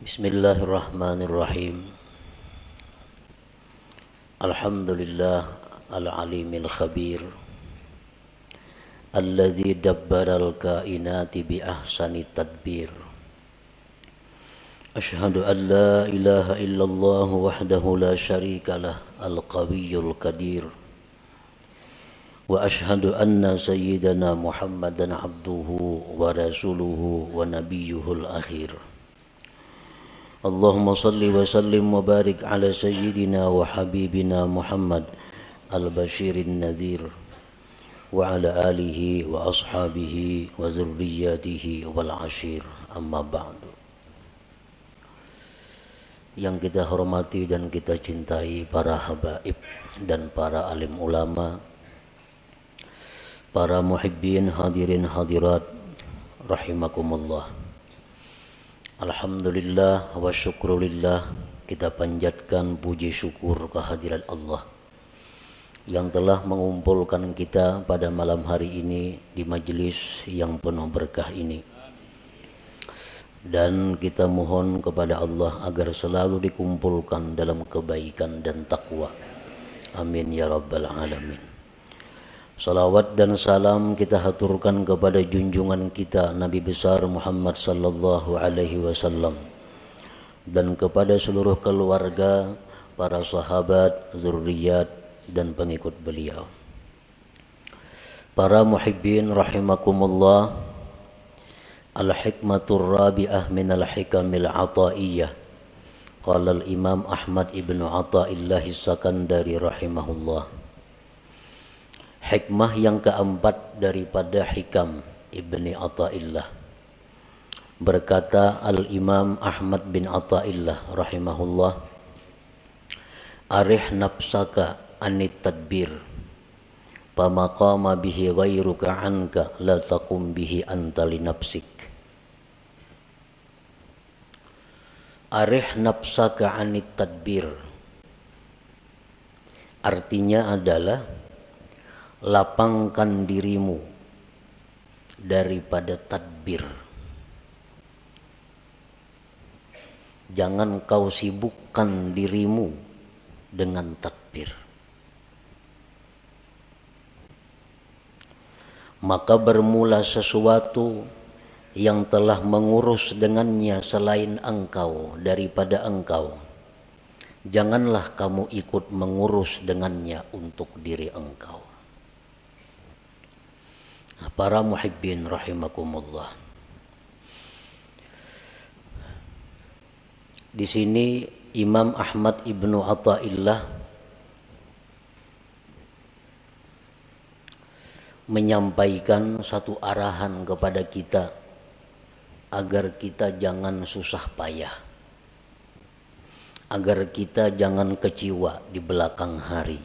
Bismillahirrahmanirrahim. Alhamdulillah al-alimil khabir alladzi dabbaral kainati bi ahsani tadbir. Ashhadu an la ilaha illallah wahdahu la syarika lah al-qawiyyul qadir. Wa ashhadu anna sayyidana Muhammadan abduhu wa rasuluhu wa nabiyyuhul akhir. Allahumma salli wa sallim wa barik ala sayyidina wa habibina Muhammad al-bashirin nadhir wa ala alihi wa ashabihi wa zurriyatihi wal ashir, amma ba'du. Yang kita hormati dan kita cintai para habaib dan para alim ulama, para muhibbin hadirin hadirat rahimakumullah. Alhamdulillah wa syukrulillah, kita panjatkan puji syukur kehadirat Allah yang telah mengumpulkan kita pada malam hari ini di majelis yang penuh berkah ini. Dan kita mohon kepada Allah agar selalu dikumpulkan dalam kebaikan dan takwa. Amin ya rabbal alamin. Salawat dan salam kita haturkan kepada junjungan kita Nabi besar Muhammad sallallahu alaihi wasallam dan kepada seluruh keluarga, para sahabat, zurriyat dan pengikut beliau. Para muhibbin rahimakumullah, al-hikmatur rabi'ah min al-hikamil ataiyah. Qala al-Imam Ahmad ibnu Athaillah As-Sakandari rahimahullah. Hikmah yang keempat daripada hikam Ibni Athaillah. Berkata Al-Imam Ahmad bin Athaillah rahimahullah, arih nafsaka anit tadbir pamaqama bihi ghairuka anka la taqum bihi anta li nafsik. Arih nafsaka anit tadbir artinya adalah lapangkan dirimu daripada tadbir. Jangan kau sibukkan dirimu dengan tadbir. Maka bermula sesuatu yang telah mengurus dengannya selain engkau daripada engkau. Janganlah kamu ikut mengurus dengannya untuk diri engkau. Para muhibbin rahimakumullah. Di sini Imam Ahmad ibnu Athaillah menyampaikan satu arahan kepada kita agar kita jangan susah payah, agar kita jangan kecewa di belakang hari.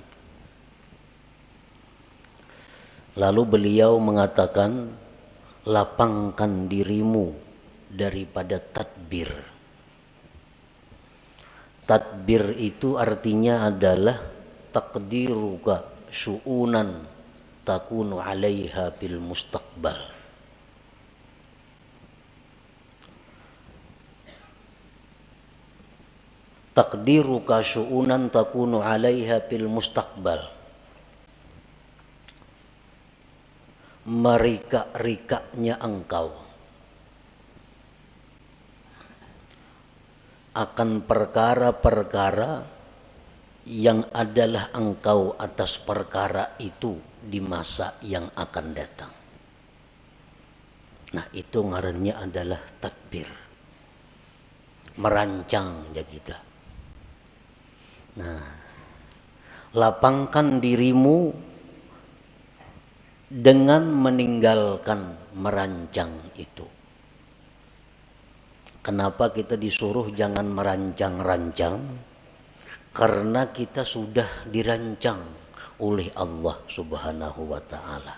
Lalu beliau mengatakan, lapangkan dirimu daripada tadbir. Tadbir itu artinya adalah taqdiruka syu'unan takunu 'alaiha bil mustaqbal. Taqdiruka syu'unan takunu 'alaiha bil mustaqbal. Merika-rikanya engkau akan perkara-perkara yang adalah engkau atas perkara itu di masa yang akan datang. Nah, itu ngarannya adalah tadbir, merancang ya kita. Nah, lapangkan dirimu dengan meninggalkan merancang itu. Kenapa kita disuruh jangan merancang-rancang? Karena kita sudah dirancang oleh Allah Subhanahu wa ta'ala.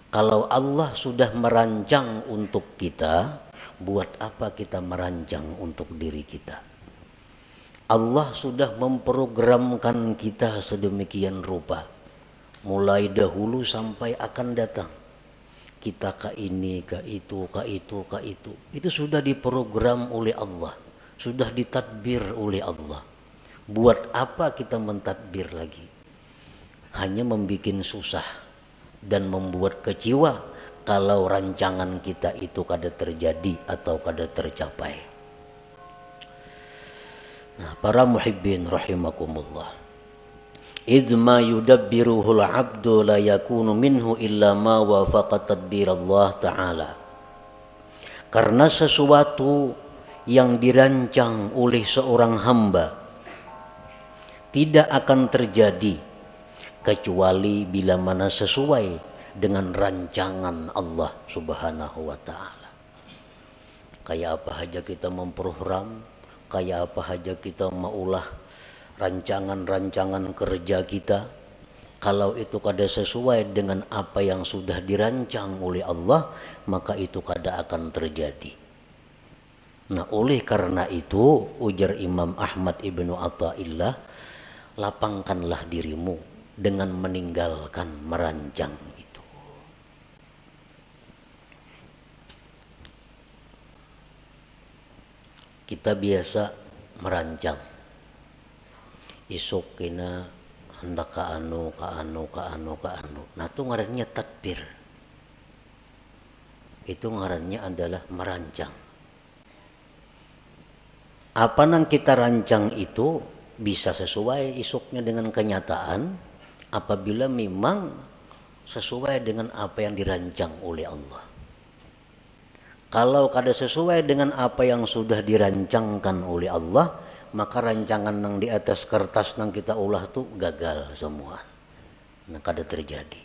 Kalau Allah sudah merancang untuk kita, buat apa kita merancang untuk diri kita? Allah sudah memprogramkan kita sedemikian rupa, mulai dahulu sampai akan datang. Kita ke ini, ke itu, ke itu, ke itu. Itu sudah diprogram oleh Allah. sudah ditadbir oleh Allah. Buat apa kita mentadbir lagi? Hanya membuat susah dan membuat kecewa kalau rancangan kita itu kada terjadi atau kada tercapai. Nah, para muhibbin rahimakumullah. Idh ma yudabbiruhul abdu la yakunu minhu illa ma wafaqa tadbir Allah Ta'ala. Karena sesuatu yang dirancang oleh seorang hamba tidak akan terjadi kecuali bila mana sesuai dengan rancangan Allah Subhanahu wa Ta'ala. Kayak apa saja kita memprogram, kayak apa saja kita maulah rancangan-rancangan kerja kita, kalau itu kada sesuai dengan apa yang sudah dirancang oleh Allah, maka itu kada akan terjadi. Nah, oleh karena itu ujar Imam Ahmad ibnu Athaillah, lapangkanlah dirimu dengan meninggalkan merancang itu. Kita biasa merancang, isuk kena hendak ka anu. Nah, itu ngarannya tadbir. Itu ngarannya adalah merancang. Apa yang kita rancang itu bisa sesuai isuknya dengan kenyataan apabila memang sesuai dengan apa yang dirancang oleh Allah. Kalau kada sesuai dengan apa yang sudah dirancangkan oleh Allah, maka rancangan yang di atas kertas yang kita ulah tuh gagal semua. Nah, kada terjadi.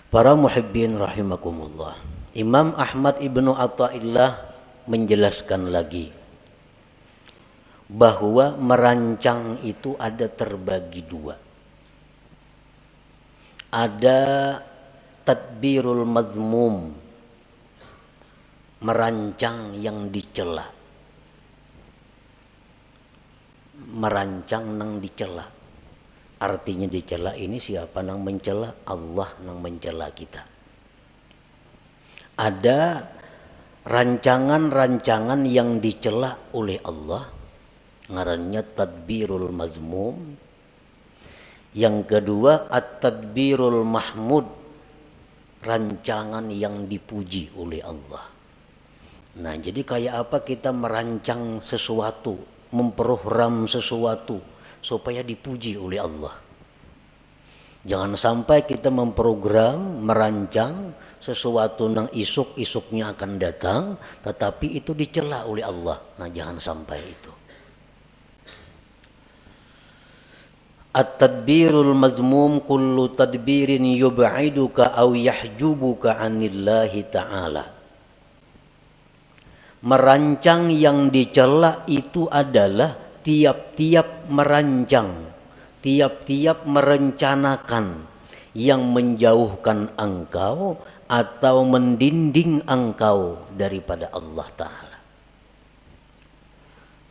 Para muhibbin rahimakumullah. Imam Ahmad ibnu Athaillah menjelaskan lagi bahwa merancang itu ada terbagi dua. Ada tadbirul mazmum, merancang yang dicela. Merancang yang dicela. Artinya dicela ini siapa yang mencela? Allah yang mencela kita. Ada rancangan-rancangan yang dicela oleh Allah, ngarannya tadbirul mazmum. Yang kedua at-tadbirul mahmud, rancangan yang dipuji oleh Allah. Nah, jadi kayak apa kita merancang sesuatu, memprogram sesuatu supaya dipuji oleh Allah. Jangan sampai kita memprogram, merancang sesuatu yang isuk-isuknya akan datang, tetapi itu dicela oleh Allah. Nah, jangan sampai itu. At-tadbirul mazmum kullu tadbirin yub'iduka aw yahjubuka 'anillahi ta'ala. Merancang yang dicela itu adalah tiap-tiap merancang, tiap-tiap merencanakan yang menjauhkan engkau atau mendinding engkau daripada Allah Ta'ala.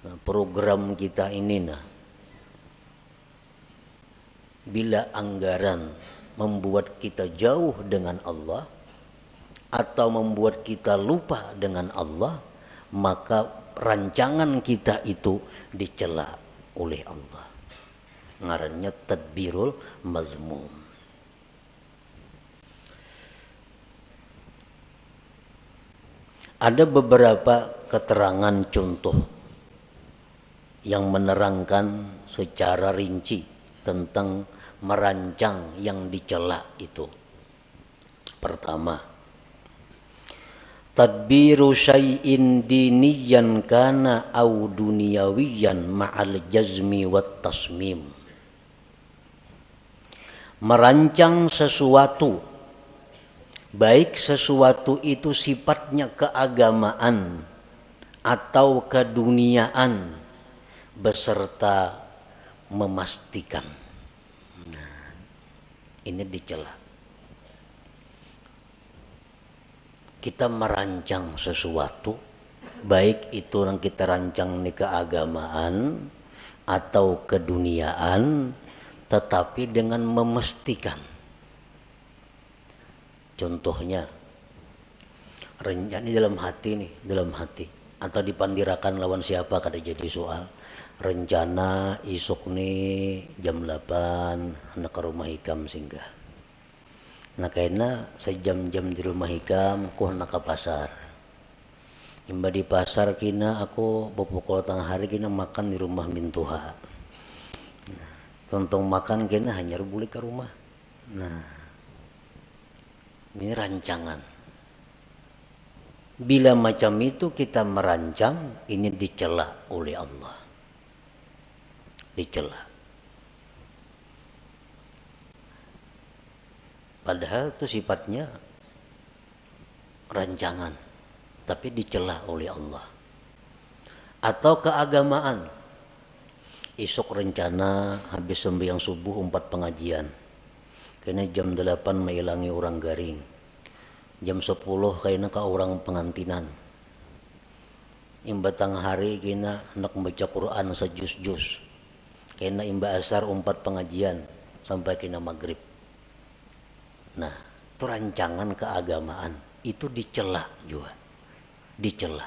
Nah, program kita ini bila anggaran membuat kita jauh dengan Allah atau membuat kita lupa dengan Allah, maka rancangan kita itu dicela oleh Allah. Ngarannya tadbirul mazmum. Ada beberapa keterangan contoh yang menerangkan secara rinci tentang merancang yang dicela itu. Pertama, tadbiru syai'in diniyan kana au duniyawiyan ma'al jazmi wat tasmim. Merancang sesuatu, baik sesuatu itu sifatnya keagamaan atau keduniaan, beserta memastikan. Nah, ini dicela. Kita merancang sesuatu, baik itu yang kita rancang ini keagamaan atau keduniaan, tetapi dengan memastikan. Contohnya, Rencana dalam hati nih, dalam hati. Atau dipandirakan lawan siapa kada jadi soal. Rencana isuk nih jam 8 nak ke rumah Hikam singgah. Nah kayaknya sejam-jam di rumah Hikam aku nak ke pasar. Imba di pasar kina aku pukul tengah hari kina makan di rumah Mintuha. Nah, tontong makan kina hanya boleh ke rumah. Nah, ini rancangan. Bila macam itu kita merancang, ini dicela oleh Allah. Dicela. Padahal itu sifatnya rancangan, tapi dicela oleh Allah. Atau keagamaan. Esok rencana habis sembahyang subuh 4 pengajian. Kayaknya jam 8 mailangi orang garing. Jam 10 kayaknya ke orang pengantinan. Imba tengah hari kayaknya nak membaca Quran sejus-jus. Kayaknya imba asar 4 pengajian sampai kena maghrib. Nah, itu rancangan keagamaan. Itu dicela juga. Dicela.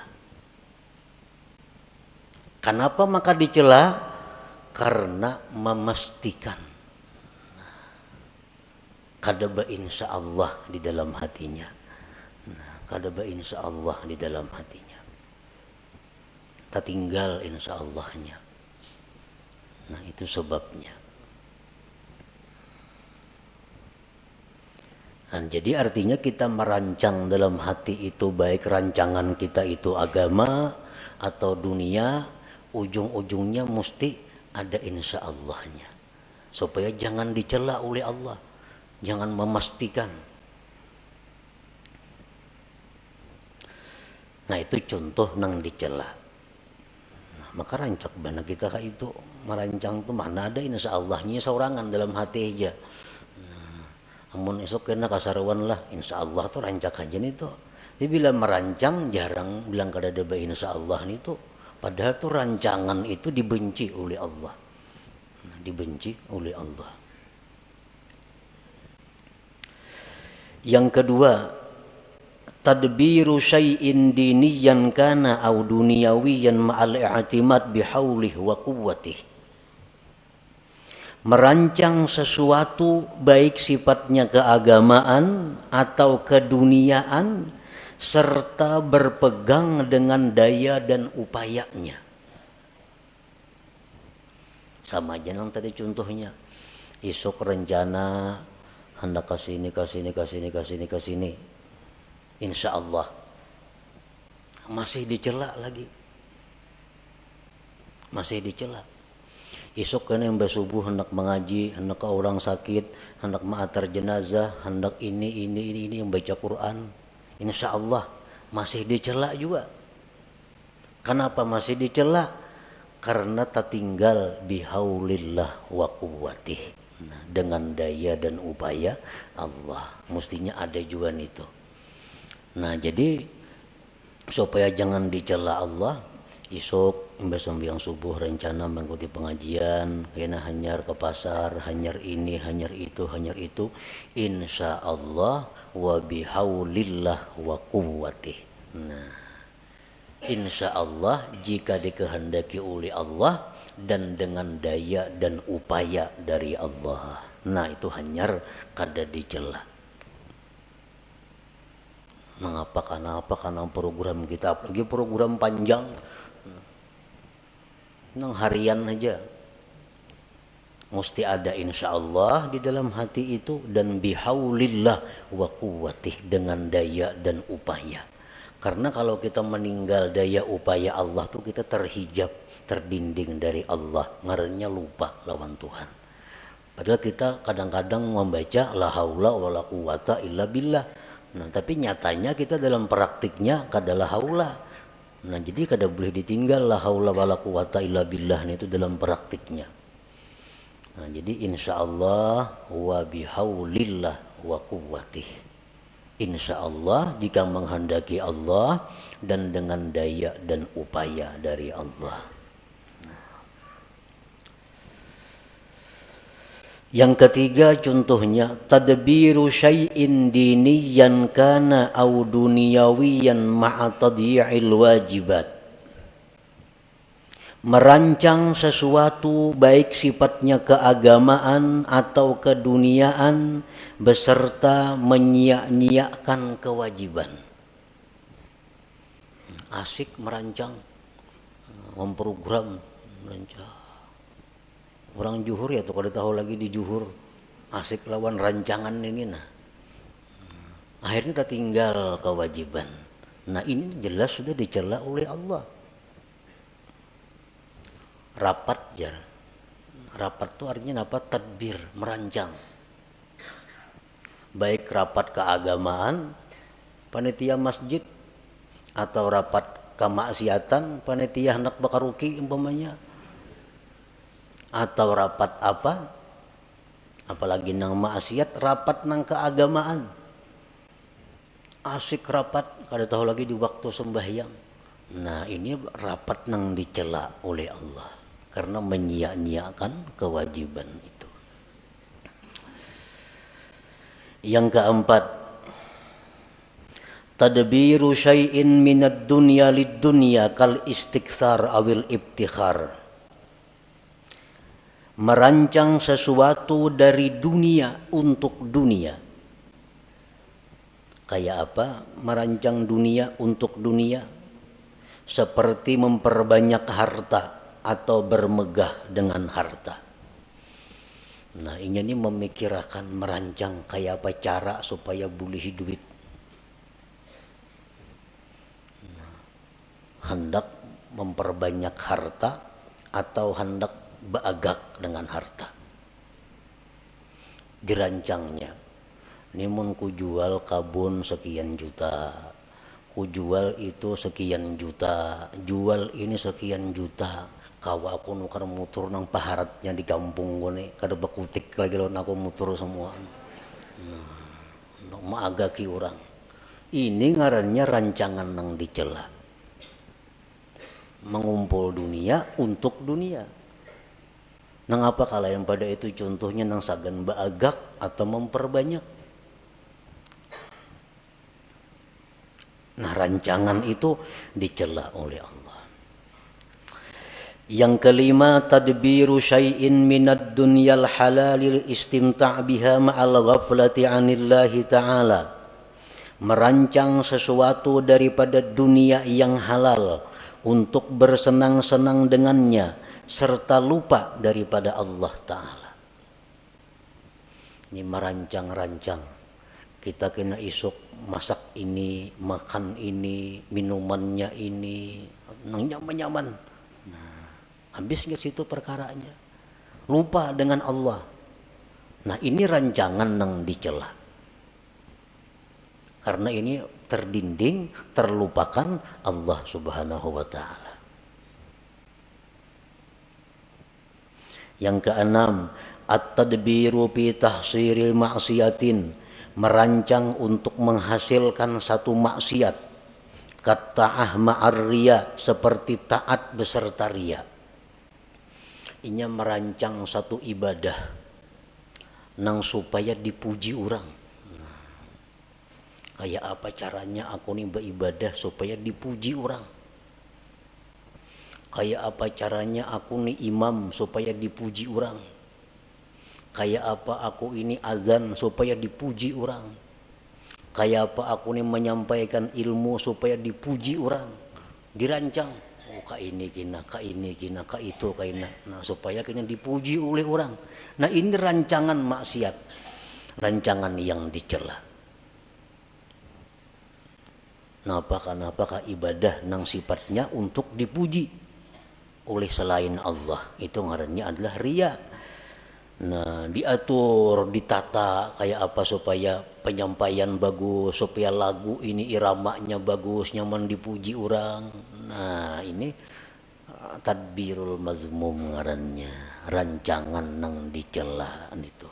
Kenapa maka dicela? Karena memastikan kadaba insya Allah di dalam hatinya. Kadaba insya Allah di dalam hatinya. Tak tinggal insya Allahnya. Nah itu sebabnya. Nah, jadi artinya kita merancang dalam hati itu, baik rancangan kita itu agama atau dunia, ujung-ujungnya mesti ada insya Allahnya. Supaya jangan dicela oleh Allah. Jangan memastikan. Nah itu contoh nang dicela. Nah, maka rancak bana kita itu merancang tuh mana ada insya Allahnya seorangan dalam hati aja. Amun esok kena kasarawan lah, insya Allah tuh rancak aja nih tuh. Dia bila merancang jarang bilang kada ada insya Allah nih tuh. Padahal tuh rancangan itu dibenci oleh Allah. Nah, dibenci oleh Allah. Yang kedua, tadbiru syai'in diniyan kana au duniyawiyan ma'al i'timad bihaulih wa quwwatih. Merancang sesuatu baik sifatnya keagamaan atau keduniaan serta berpegang dengan daya dan upayanya. Sama aja yang tadi contohnya. Esok rencana hendak kasini. Insya Allah masih dicela lagi. Masih dicela. Esok kena mbak subuh hendak mengaji, hendak ke orang sakit, hendak ma'atar jenazah, hendak ini membaca Quran. Insya Allah masih dicela juga. Kenapa masih dicela? Karena tak tinggal bihaulillah wa quwwatih. Nah, dengan daya dan upaya Allah. Mestinya ada juga itu. Nah jadi supaya jangan dicela Allah, esok mbak sembahyang subuh rencana mengikuti pengajian, kena hanyar ke pasar, hanyar ini, hanyar itu, insya Allah wa bihaulillah wa quwwatih. Nah, insya Allah jika dikehendaki oleh Allah dan dengan daya dan upaya dari Allah. Nah itu hanyar kada dicela. Mengapa karena program kita, apalagi program panjang. Nang harian aja mesti ada insya Allah di dalam hati itu dan bihaulillah wa quwwatih dengan daya dan upaya. Karena kalau kita meninggal daya upaya Allah tuh kita terhijab, terdinding dari Allah, ngarannya lupa lawan Tuhan. Padahal kita kadang-kadang membaca la haula wala quwata illa billah. Nah, tapi nyatanya kita dalam praktiknya kada la haula. Nah jadi kada boleh ditinggal la haula wala quwata illa billah itu dalam praktiknya. Nah jadi insya Allah wa bihaulillah wa quwwatih. Insya Allah jika menghendaki Allah dan dengan daya dan upaya dari Allah. Yang ketiga contohnya tadbiru syai'in diniyan kana au duniyawiyan ma'a tadyi'il wajibat. Merancang sesuatu baik sifatnya keagamaan atau keduniaan beserta menyia-nyiakan kewajiban. Asik merancang, memprogram, merancang. Orang juhur ya tuh kalau tahu lagi di juhur asik lawan rancangan ini nah. Akhirnya tertinggal kewajiban. Nah ini jelas sudah dicela oleh Allah. Rapat jar. Rapat itu artinya apa? Tadbir, merancang. Baik rapat keagamaan, panitia masjid, atau rapat kemaksiatan, panitia hendak bakaruki umpamanya. Atau rapat apa, apalagi nang maksiat, rapat nang keagamaan. Asik rapat, kada tahu lagi di waktu sembahyang. Nah ini rapat nang dicela oleh Allah karena menyia-nyiakan kewajiban itu. Yang keempat, tadbiru syai'in minad dunya lid dunya kal istikthar awil ibtikhar. Merancang sesuatu dari dunia untuk dunia. Kayak apa? Merancang dunia untuk dunia. Seperti memperbanyak harta atau bermegah dengan harta. Nah ini memikirkan, merancang kayak apa cara supaya boleh duit. Nah, hendak memperbanyak harta atau hendak beagak dengan harta. Dirancangnya, ini mun ku jual kabun sekian juta, ku jual itu sekian juta, jual ini sekian juta. Kawa aku nukar mutur nang paharatnya di kampung gue kada bakutik lagi lawan aku mutur semua. Nah, maagaki orang. Ini ngarannya rancangan nang dicela. Mengumpul dunia untuk dunia. Nang apa kalayan pada itu contohnya nang sagan baagak atau memperbanyak. Nah rancangan itu dicela oleh Allah. Yang kelima, tadbiru syai'in minad dunyal halalil istimta' biha ma'al ghaflati 'anillahi ta'ala. Merancang sesuatu daripada dunia yang halal untuk bersenang-senang dengannya serta lupa daripada Allah Ta'ala. Ini merancang-rancang. Kita kena isuk masak ini, makan ini, minumannya ini, nyaman-nyaman. Nah, habis ke situ perkaranya. Lupa dengan Allah. Nah ini rancangan yang dicela. Karena ini terdinding, terlupakan Allah Subhanahu wa Ta'ala. Yang keenam, at-tadbiru fi tahsiril maksiatin, merancang untuk menghasilkan satu maksiat. Katta'ah ma'ar riya, seperti taat beserta riya. Inya merancang satu ibadah nang supaya dipuji orang. Kayak apa caranya aku nih beribadah supaya dipuji orang. Kayak apa caranya aku nih imam supaya dipuji orang. Kayak apa aku ini azan supaya dipuji orang. Kayak apa aku nih menyampaikan ilmu supaya dipuji orang. Dirancang. Oh kak ini kina, kak ini kina, kak itu kina. Nah supaya kena dipuji oleh orang. Nah ini rancangan maksiat. Rancangan yang dicela. Kenapa ibadah nang sifatnya untuk dipuji oleh selain Allah, itu ngarannya adalah riya. Nah diatur, ditata kayak apa supaya penyampaian bagus, supaya lagu ini iramanya bagus, nyaman dipuji orang. Nah ini tadbirul mazmum ngarannya, rancangan nang dicela itu.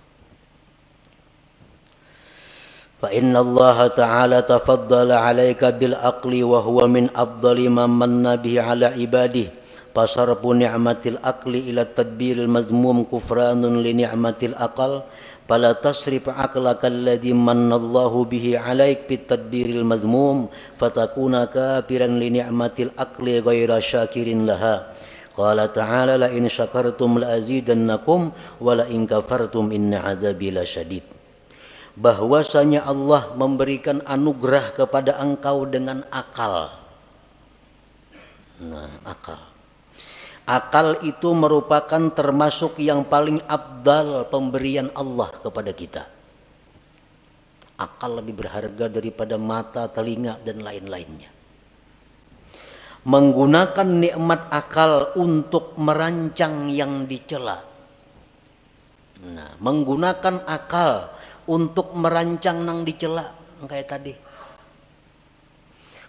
Fa inna Allah Ta'ala tafaddala 'alaika bil aqli wa huwa min afdali man manna bihi 'ala ibadihi fasarfu ni'matil aqli ila tadbiril mazmum kufranun li ni'matil aqal fala tasrif aqlaka alladhi manallahu bihi 'alaik bit tadbiril mazmum fatakuna kafiran li ni'matil aqli ghaira syakirin laha. Qala ta'ala la in syakartum la azidannakum wa la in kafartum inna 'adzabi lasyadid. Bahwasanya Allah memberikan anugerah kepada engkau dengan akal. Nah, akal. Akal itu merupakan termasuk yang paling abdal pemberian Allah kepada kita. Akal lebih berharga daripada mata, telinga, dan lain-lainnya. Menggunakan nikmat akal untuk merancang yang dicela. Nah, menggunakan akal untuk merancang nang dicela kayak tadi.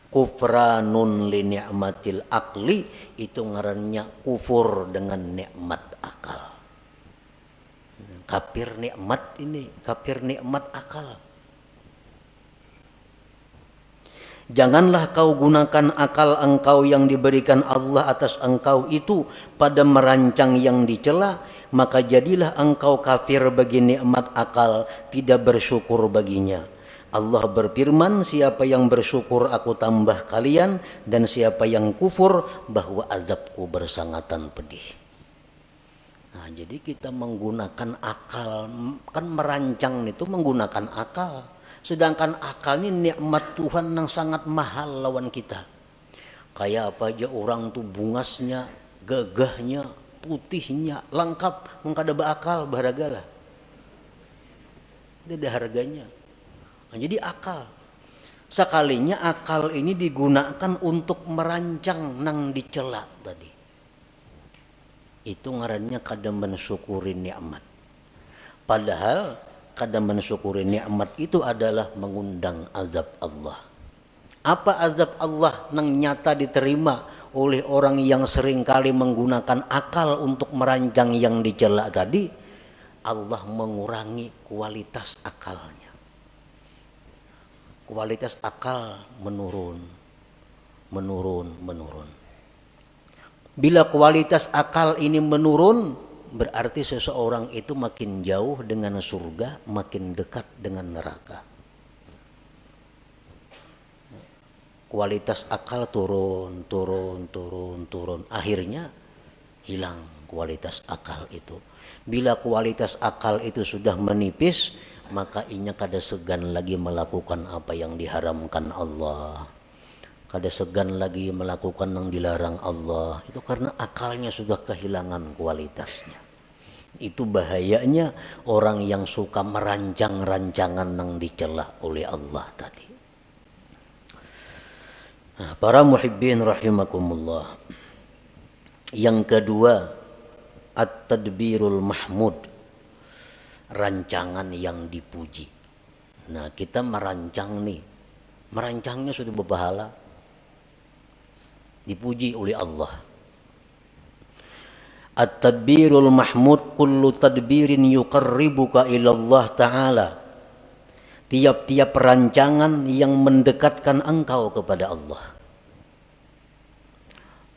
Kufranun li ni'matil akli, itu ngarannya kufur dengan nikmat akal. Kafir nikmat ini, kafir nikmat akal. Janganlah kau gunakan akal engkau yang diberikan Allah atas engkau itu pada merancang yang dicela, maka jadilah engkau kafir bagi nikmat akal, tidak bersyukur baginya. Allah berfirman, siapa yang bersyukur aku tambah kalian, dan siapa yang kufur bahwa azabku bersangatan pedih. Nah, jadi kita menggunakan akal, kan merancang itu menggunakan akal. Sedangkan akal ini nikmat Tuhan yang sangat mahal lawan kita. Kayak apa aja orang tuh bungasnya, gagahnya, putihnya, lengkap, mengkada beakal, berhargalah. Tidak ada harganya. Nah, jadi akal. Sekalinya akal ini digunakan untuk merancang nang dicela tadi. Itu ngarannya kada mensyukuri nikmat. Padahal kada mensyukuri nikmat itu adalah mengundang azab Allah. Apa azab Allah nang nyata diterima oleh orang yang seringkali menggunakan akal untuk merancang yang dicela tadi? Allah mengurangi kualitas akalnya. Kualitas akal menurun. Bila kualitas akal ini menurun, berarti seseorang itu makin jauh dengan surga, makin dekat dengan neraka. Kualitas akal turun. Akhirnya hilang kualitas akal itu. Bila kualitas akal itu sudah menipis, maka inya kada segan lagi melakukan apa yang diharamkan Allah. Kada segan lagi melakukan yang dilarang Allah. Itu karena akalnya sudah kehilangan kualitasnya. Itu bahayanya orang yang suka merancang rancangan yang dicela oleh Allah tadi. Nah, para muhibbin rahimakumullah. Yang kedua, at-tadbirul mahmud, rancangan yang dipuji. Nah, kita merancang nih, merancangnya sudah berpahala, dipuji oleh Allah. At-tadbirul mahmud kullu tadbirin yuqarribuka ila Allah Ta'ala. Tiap-tiap perancangan yang mendekatkan engkau kepada Allah.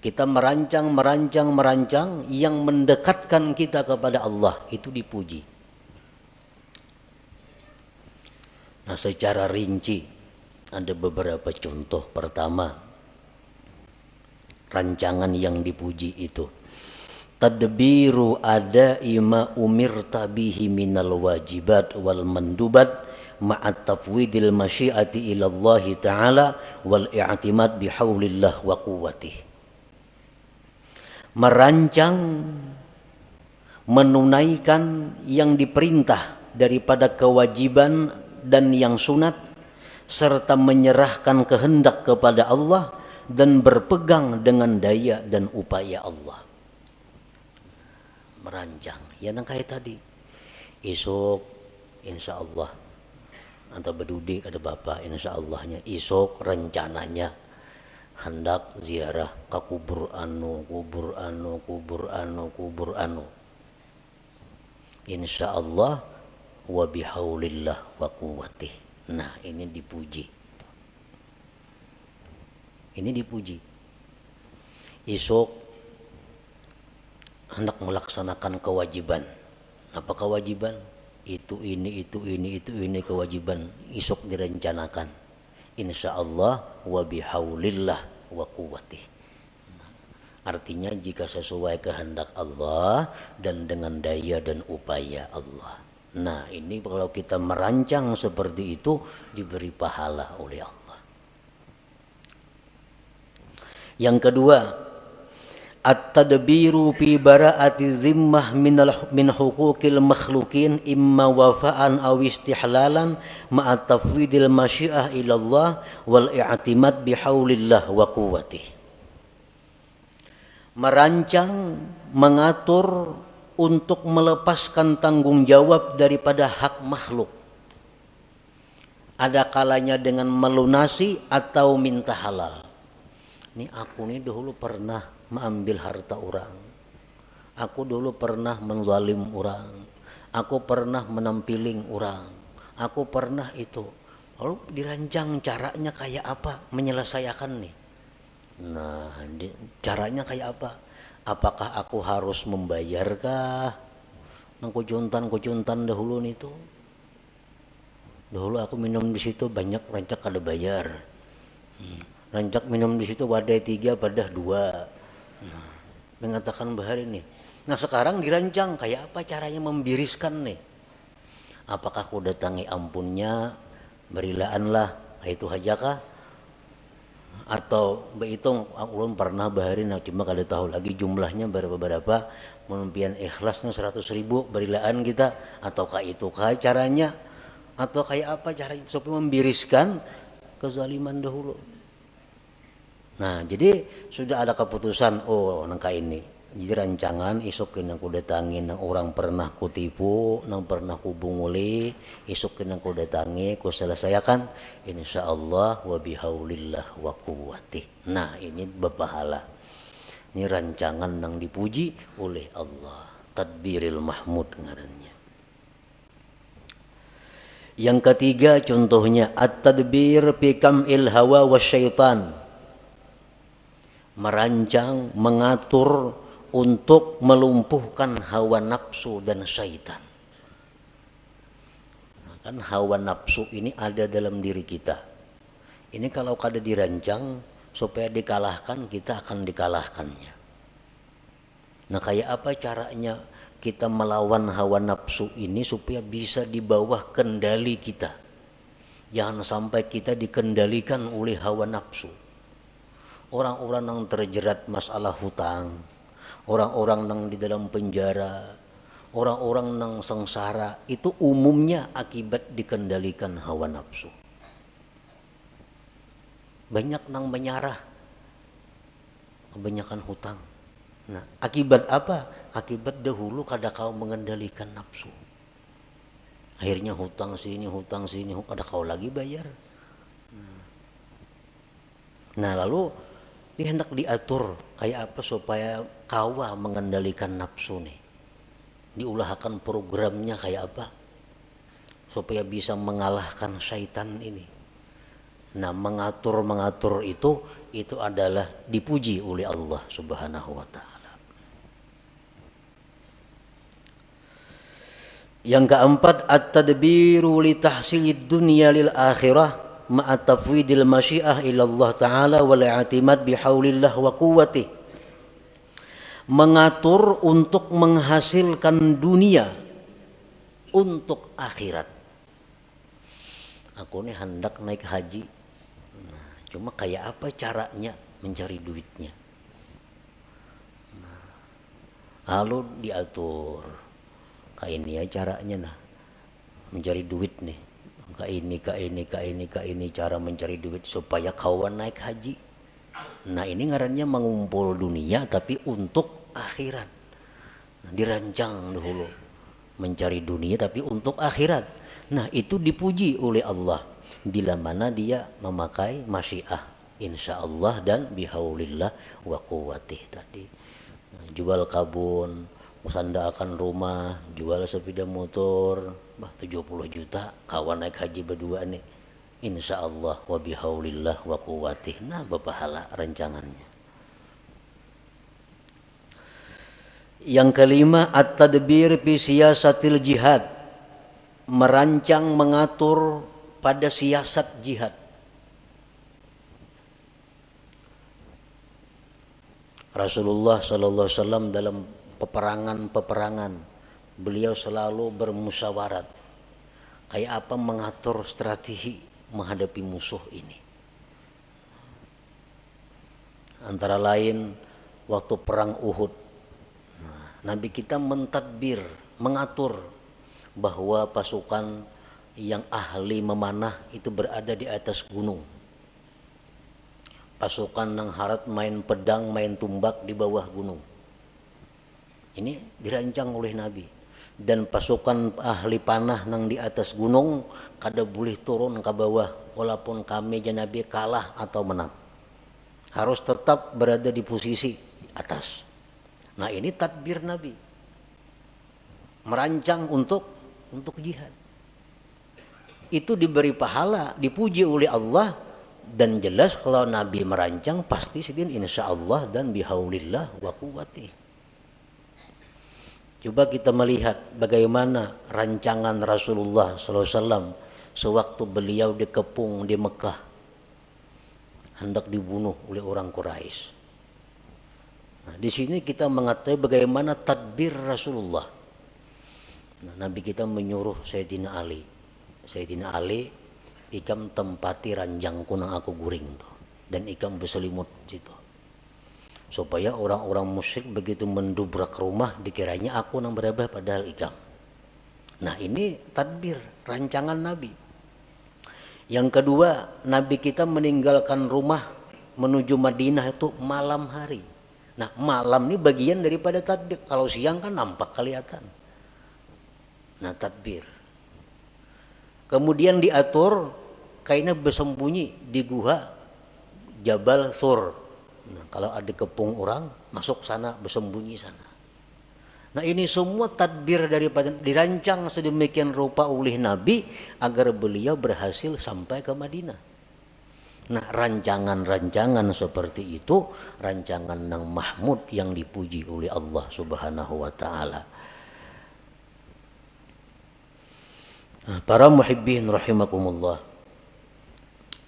Kita merancang yang mendekatkan kita kepada Allah, itu dipuji. Nah, secara rinci ada beberapa contoh. Pertama, rancangan yang dipuji itu tadbiru adai ma umirta bihi minal wajibat wal mandubat ma'at tafwidil masyiati ila Allah Ta'ala wal i'timad bihaulillah wa quwwatih. Merancang, menunaikan yang diperintah daripada kewajiban dan yang sunat, serta menyerahkan kehendak kepada Allah dan berpegang dengan daya dan upaya Allah. Merancang, ya nang kayak tadi. Esok insya Allah atau bedudik ada bapak insya Allahnya esok rencananya hendak ziarah ke kubur anu. Insya Allah wa bihaulillah wa quwwatih. Nah, ini dipuji. Esok hendak melaksanakan kewajiban. Apa kewajiban? Itu ini kewajiban isuk direncanakan. Insya Allah wa bihaulillah wa quwwatih. Artinya jika sesuai kehendak Allah dan dengan daya dan upaya Allah. Nah ini kalau kita merancang seperti itu diberi pahala oleh Allah. Yang kedua, at-tadbiru fi bara'ati zimmah min huquqil makhlukin imma wafa'an aw istihlalan ma'a tafwidil masyiah ila Allah wal i'timad bihaulillah wa quwwatih. Merancang, mengatur untuk melepaskan tanggung jawab daripada hak makhluk. Ada kalanya dengan melunasi atau minta halal. Ini aku nih dulu pernah mengambil harta orang. Aku dulu pernah menzalim orang. Aku pernah menampiling orang. Aku pernah itu. Lalu dirancang caranya kayak apa menyelesaikan nih. Nah, caranya kayak apa? Apakah aku harus membayarkah? Nang kujuntan dahulu nih tuh. Dahulu aku minum di situ banyak rancak ada bayar. Rancak minum di situ wadai 3 padah 2. Mengatakan bahar ini. Nah sekarang dirancang kayak apa caranya membiriskan nih. Apakah aku datangi ampunnya, berilaanlah, itu hajakah? Atau behitung ulun pernah baharin cuma kada tahu lagi jumlahnya berapa menumpian ikhlasnya 100.000 berilaan kita ataukah itu caranya atau kayak apa caranya supaya membiriskan kezaliman dahulu. Nah jadi sudah ada keputusan nangka ini jadi rancangan isukin yang ku datangin nang orang pernah ku tipu nang pernah ku bunguli isukin yang ku datangi ku selesaikan insyaallah wa bihaulillah wa quwwatih. Nah ini berpahala. Ini rancangan nang dipuji oleh Allah, tadbiril mahmud ngarannya. Yang ketiga contohnya at-tadbir fi kam'il hawa wasyaitan. Merancang, mengatur untuk melumpuhkan hawa nafsu dan syaitan. Nah, kan hawa nafsu ini ada dalam diri kita. Ini kalau kada dirancang supaya dikalahkan, kita akan dikalahkannya. Nah kayak apa caranya kita melawan hawa nafsu ini supaya bisa di bawah kendali kita. Jangan sampai kita dikendalikan oleh hawa nafsu. Orang-orang yang terjerat masalah hutang, orang-orang yang di dalam penjara, orang-orang yang sengsara itu umumnya akibat dikendalikan hawa nafsu. Banyak yang menyarah, kebanyakan hutang. Nah, akibat apa? Akibat dahulu kada kau mengendalikan nafsu. Akhirnya hutang sini, kada kau lagi bayar. Nah, lalu ini hendak diatur kayak apa supaya kawa mengendalikan nafsu nih. Diulahkan programnya kayak apa supaya bisa mengalahkan syaitan ini. Nah mengatur itu adalah dipuji oleh Allah Subhanahu wa ta'ala. Yang keempat at-tadbiru li tahsilid dunya lil akhirah ma'a tafwidil masyiah ila Allah ta'ala wal i'timad bihaulillah wa quwwatih. Mengatur untuk menghasilkan dunia untuk akhirat. Aku nih hendak naik haji. Nah, cuma kayak apa caranya mencari duitnya? Nah, lalu diatur. Kayak ini ya caranya nah. Mencari duit nih. Kayak ini cara mencari duit supaya kawan naik haji. Nah ini ngarannya mengumpul dunia tapi untuk akhirat. Nah, dirancang dahulu mencari dunia tapi untuk akhirat. Nah itu dipuji oleh Allah bila mana dia memakai masyiah insyaallah dan bihaulillah wa quwwatih tadi. Nah, jual kabun, musandakan rumah, jual sepeda motor, 70 juta, kawan naik haji berdua nih. Insyaallah wa bihaulillah wa quwwatih. Nah berpahala rancangannya. Yang kelima, at-tadbir fi siyasatil jihad, merancang mengatur pada siasat jihad. Rasulullah sallallahu alaihi wasallam dalam peperangan beliau selalu bermusyawarat kayak apa mengatur strategi menghadapi musuh ini. Antara lain waktu perang Uhud, Nabi kita mentadbir, mengatur bahwa pasukan yang ahli memanah itu berada di atas gunung. Pasukan yang harat main pedang, main tumbak di bawah gunung. Ini dirancang oleh Nabi. Dan pasukan ahli panah yang di atas gunung kada boleh turun ke bawah walaupun kami dan Nabi kalah atau menang. Harus tetap berada di posisi atas. Nah, ini tadbir Nabi. Merancang untuk jihad. Itu diberi pahala, dipuji oleh Allah. Dan jelas kalau Nabi merancang pasti sidin insyaallah dan bihaulillah wa quwwati. Coba kita melihat bagaimana rancangan Rasulullah SAW sewaktu beliau dikepung di Mekah, hendak dibunuh oleh orang Quraisy. Nah, di sini kita mengetahui bagaimana tadbir Rasulullah. Nah, Nabi kita menyuruh Sayyidina Ali, ikam tempati ranjangku nang aku guring tuh, dan ikam berselimut situ, supaya orang-orang musyrik begitu mendubrak rumah dikiranya aku nang berabah padahal ikam. Nah, ini tadbir rancangan Nabi. Yang kedua, Nabi kita meninggalkan rumah menuju Madinah itu malam hari. Nah, malam ini bagian daripada tadbir. Kalau siang kan nampak kelihatan. Nah, tadbir. Kemudian diatur kainnya bersembunyi di gua Jabal Sur. Nah, kalau ada kepung orang masuk sana, bersembunyi sana. Nah, ini semua tadbir daripada dirancang sedemikian rupa oleh Nabi agar beliau berhasil sampai ke Madinah. Nah, rancangan-rancangan seperti itu rancangan yang mahmud yang dipuji oleh Allah Subhanahu wa taala. Nah, para muhibbin rahimakumullah.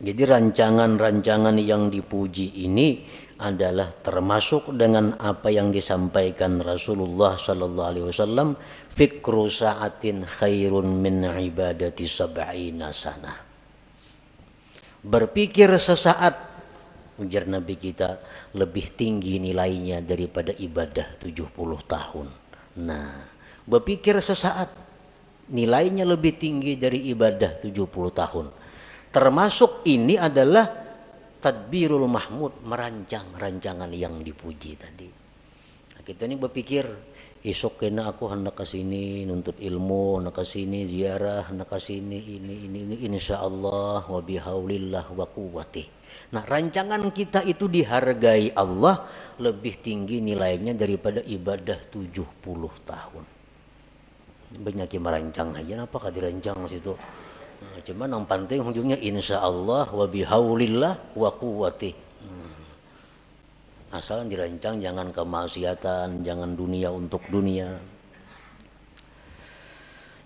Jadi rancangan-rancangan yang dipuji ini adalah termasuk dengan apa yang disampaikan Rasulullah sallallahu alaihi wasallam, fikru sa'atin khairun min ibadati sab'ina sanah. Berpikir sesaat, ujar Nabi kita, lebih tinggi nilainya daripada ibadah 70 tahun. Nah, berpikir sesaat nilainya lebih tinggi dari ibadah 70 tahun. Termasuk ini adalah tadbirul mahmud, merancang rancangan yang dipuji tadi. Nah, kita ini berpikir esok kena aku hendak ke sini nuntut ilmu, hendak ke sini ziarah, hendak ke sini ini insyaallah wa bihaulillah wa quwwati. Nah, rancangan kita itu dihargai Allah lebih tinggi nilainya daripada ibadah 70 tahun. Banyak yang merancang aja, apakah dirancang situ? Cuman yang penting ujungnya insyaallah wa bihaulillah wa quwwati. Asal dirancang jangan kemaksiatan, jangan dunia untuk dunia.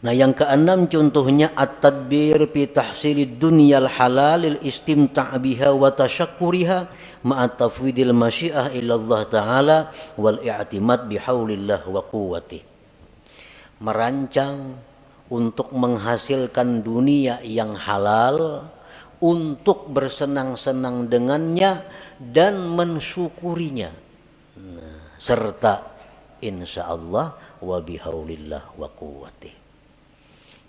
Nah, yang keenam contohnya at-tadbir fi tahsilid dunyal halalil istimta' biha wa tasyakkuriha ma'a tafwidil masyiah ila Allah taala wal i'timad bihaulillah wa quwwati. Merancang untuk menghasilkan dunia yang halal, untuk bersenang-senang dengannya dan mensyukurinya. Nah, serta insyaallah wa bihaulillah wa quwwati.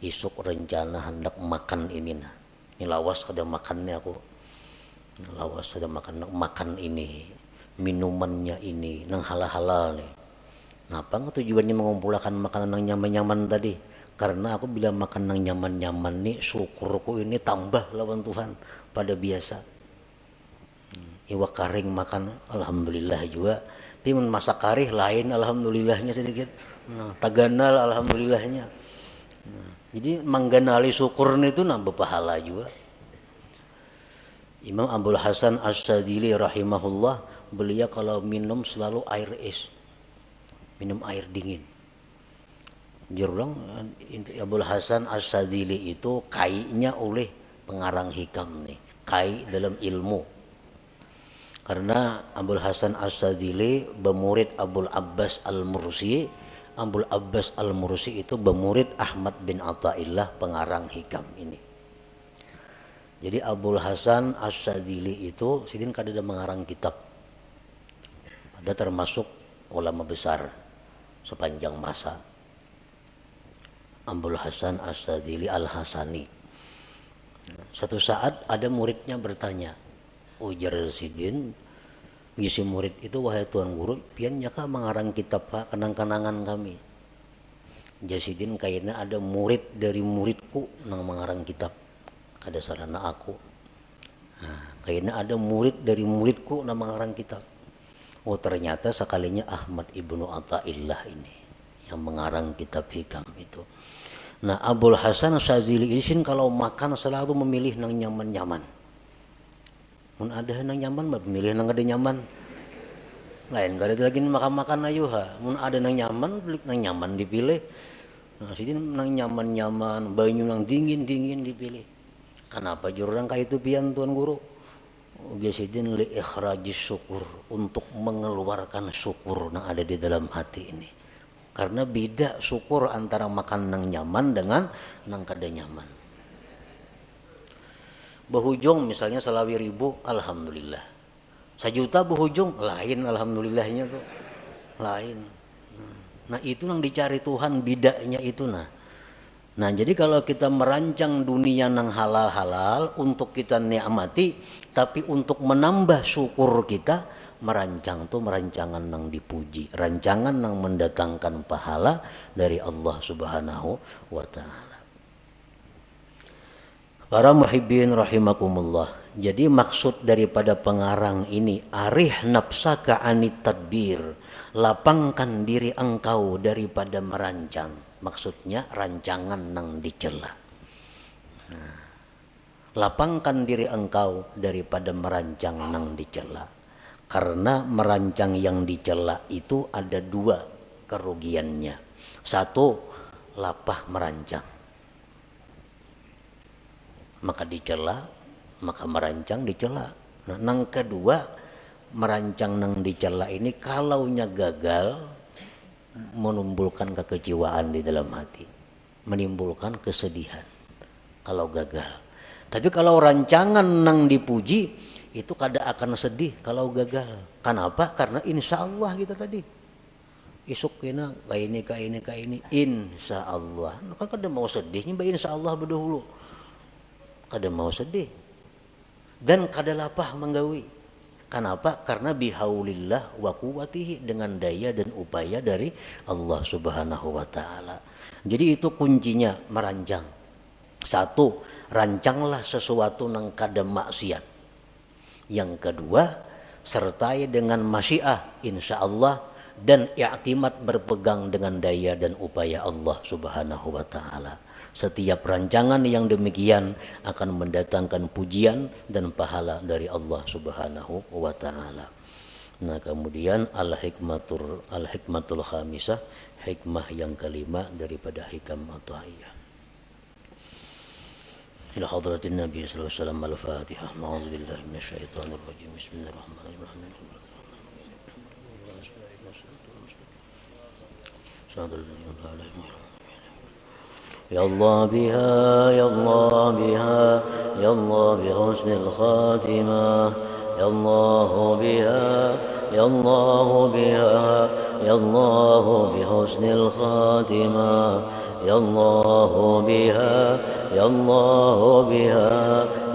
Isuk rencana hendak makan ini nah. Ini lawas kada makannya aku. Lawas kada makan ini, minumannya ini nang halal-halal nih. Napa tujuannya mengumpulkan makanan yang nyaman-nyaman tadi? Karena aku bila makan yang nyaman-nyaman nih, syukurku ini tambah lawan Tuhan pada biasa. Iwa karing makan, alhamdulillah juga. Tapi masak karih lain, alhamdulillahnya sedikit. Nah, taganal, alhamdulillahnya. Nah, jadi mengganali syukur itu nambah pahala juga. Imam Abdul Hasan As-Sadili rahimahullah, beliau kalau minum selalu air es. minum air dingin. Jurang Abul Hasan As-Sadzili itu kainya oleh pengarang hikam nih, kai dalam ilmu. Karena Abul Hasan As-Sadzili bermurid Abul Abbas Al-Mursi. Abul Abbas Al-Mursi itu bermurid Ahmad bin Athaillah pengarang hikam ini. Jadi Abul Hasan As-Sadzili itu sidin kadada mengarang kitab. Ada termasuk ulama besar sepanjang masa. Abul Hasan As-Sadzili Al-Hasani. Satu saat ada muridnya bertanya, ujar sidin, ngisi murid itu, wahai tuan guru, pian nyaka mengarang kitab Pak kenang-kenangan kami. Jasidin kayaknya ada murid dari muridku nang mengarang kitab, kada sarana aku. Nah, kayaknya ada murid dari muridku nang mengarang kitab. Oh ternyata sekalinya Ahmad ibnu Athaillah ini yang mengarang kitab hikam itu. Nah Abul Hasan As-Sadzili ini kalau makan selalu memilih nang nyaman-nyaman. Mun ada nang nyaman mah memilih nang ada nyaman. Lain gak ada lagi makan-makan ayo ha. Mun ada nang nyaman, beli nang nyaman dipilih. Nah sini nang nyaman-nyaman, banyu nang dingin-dingin dipilih. Kenapa jurang kayak itu pian tuan guru? Biasidin li ikhrajis syukur, untuk mengeluarkan syukur yang ada di dalam hati ini. Karena beda syukur antara makan nang nyaman dengan nang kada nyaman. Berhujung misalnya selawi ribu, alhamdulillah. 1 juta berhujung, lain alhamdulillahnya tuh, lain. Nah itu yang dicari Tuhan, bidanya itu nah. Nah jadi kalau kita merancang dunia nang halal-halal untuk kita nikmati, tapi untuk menambah syukur kita, merancang tuh merancangan nang dipuji, rancangan nang mendatangkan pahala dari Allah Subhanahu wa Ta'ala. Para muhibbin rahimakumullah. Jadi maksud daripada pengarang ini, arih nafsaka anit tadbir, lapangkan diri engkau daripada merancang. Maksudnya rancangan nang dicela. Nah, lapangkan diri engkau daripada merancang nang dicela. Karena merancang yang dicela itu ada 2 kerugiannya. 1, lapah merancang. Maka dicela, maka merancang dicela. Nah, nang kedua, merancang nang dicela ini kalaunya gagal, menimbulkan kekecewaan di dalam hati, menimbulkan kesedihan kalau gagal. Tapi kalau rancangan nang dipuji itu kada akan sedih kalau gagal. Kenapa? Karena insya Allah kita tadi isuk kena kayak ini insya Allah. Kan kada mau sedihnya, insya Allah berdahulu. Kada mau sedih dan kada lapah menggawi. Kenapa? Karena bihaulillah wa quwwatihi, dengan daya dan upaya dari Allah Subhanahu wa Ta'ala. Jadi itu kuncinya merancang. 1, rancanglah sesuatu nang kada maksiat. Yang kedua, sertai dengan masyiah insya Allah dan i'timad berpegang dengan daya dan upaya Allah Subhanahu wa Ta'ala. Setiap rancangan yang demikian akan mendatangkan pujian dan pahala dari Allah Subhanahu wa Ta'ala. Nah kemudian al-hikmatul khamisah, hikmah yang kelima daripada hikam Athaillah. إلى حضرة النبي صلى الله عليه وسلم الفاتحة. أعوذ بالله من الشيطان الرجيم. بسم الله الرحمن الرحيم. يا الله بها يا الله بها يا الله بحسن الخاتمة يا الله بها يا الله بها يا الله بحسن الخاتمة يا الله بها يا الله بها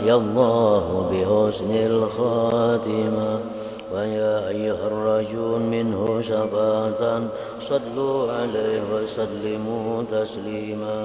يا الله بحسن الخاتمة ويا أيها الرجل منه شفاعة صلوا عليه وسلموا تسليما.